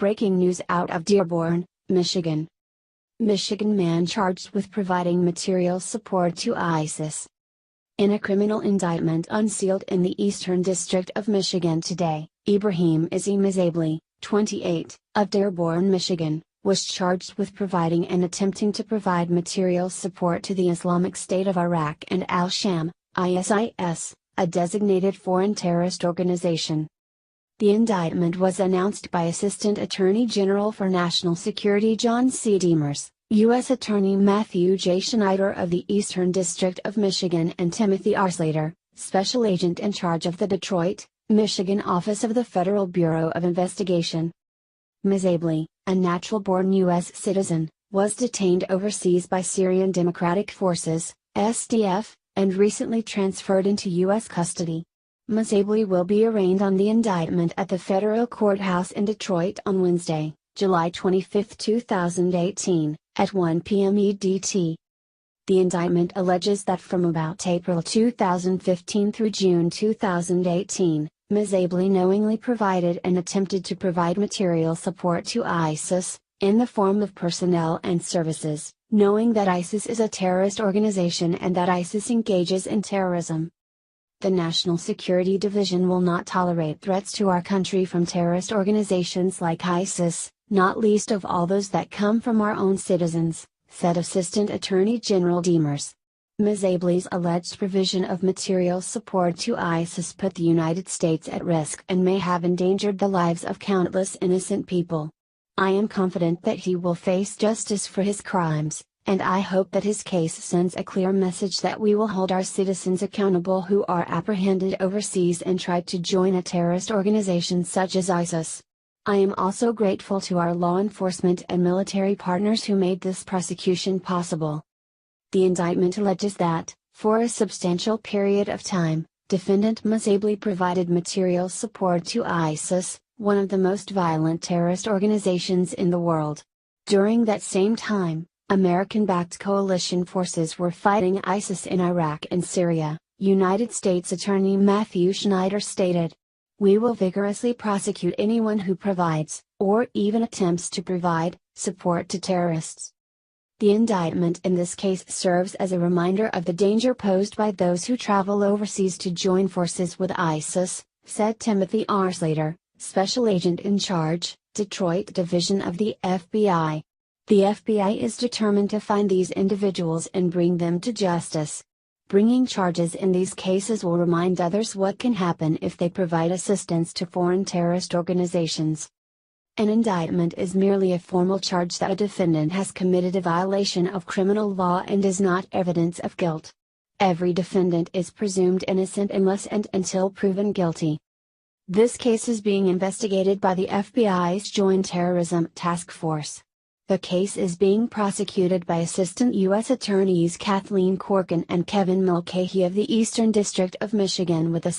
Breaking news out of Dearborn, Michigan. Michigan man charged with providing material support to ISIS. In a criminal indictment unsealed in the Eastern District of Michigan today, Ibraheem Izzy Musaibli, 28, of Dearborn, Michigan, was charged with providing and attempting to provide material support to the Islamic State of Iraq and al-Sham, ISIS, a designated foreign terrorist organization. The indictment was announced by Assistant Attorney General for National Security John C. Demers, U.S. Attorney Matthew J. Schneider of the Eastern District of Michigan, and Timothy R. Slater, Special Agent in charge of the Detroit, Michigan office of the Federal Bureau of Investigation. Musaibli, a natural-born U.S. citizen, was detained overseas by Syrian Democratic Forces, SDF, and recently transferred into U.S. custody. Musaibli will be arraigned on the indictment at the federal courthouse in Detroit on Wednesday, July 25, 2018, at 1 p.m. EDT. The indictment alleges that from about April 2015 through June 2018, Musaibli knowingly provided and attempted to provide material support to ISIS, in the form of personnel and services, knowing that ISIS is a terrorist organization and that ISIS engages in terrorism. The National Security Division will not tolerate threats to our country from terrorist organizations like ISIS, not least of all those that come from our own citizens, said Assistant Attorney General Demers. Musaibli's alleged provision of material support to ISIS put the United States at risk and may have endangered the lives of countless innocent people. I am confident that he will face justice for his crimes, and I hope that his case sends a clear message that we will hold our citizens accountable who are apprehended overseas and try to join a terrorist organization such as ISIS. I am also grateful to our law enforcement and military partners who made this prosecution possible. The indictment alleges that, for a substantial period of time, Defendant Musaibli provided material support to ISIS, one of the most violent terrorist organizations in the world. During that same time, American-backed coalition forces were fighting ISIS in Iraq and Syria, United States Attorney Matthew Schneider stated. We will vigorously prosecute anyone who provides, or even attempts to provide, support to terrorists. The indictment in this case serves as a reminder of the danger posed by those who travel overseas to join forces with ISIS, said Timothy R. Slater, Special Agent in charge, Detroit Division of the FBI. The FBI is determined to find these individuals and bring them to justice. Bringing charges in these cases will remind others what can happen if they provide assistance to foreign terrorist organizations. An indictment is merely a formal charge that a defendant has committed a violation of criminal law and is not evidence of guilt. Every defendant is presumed innocent unless and until proven guilty. This case is being investigated by the FBI's Joint Terrorism Task Force. The case is being prosecuted by Assistant U.S. Attorneys Kathleen Corkin and Kevin Mulcahy of the Eastern District of Michigan with a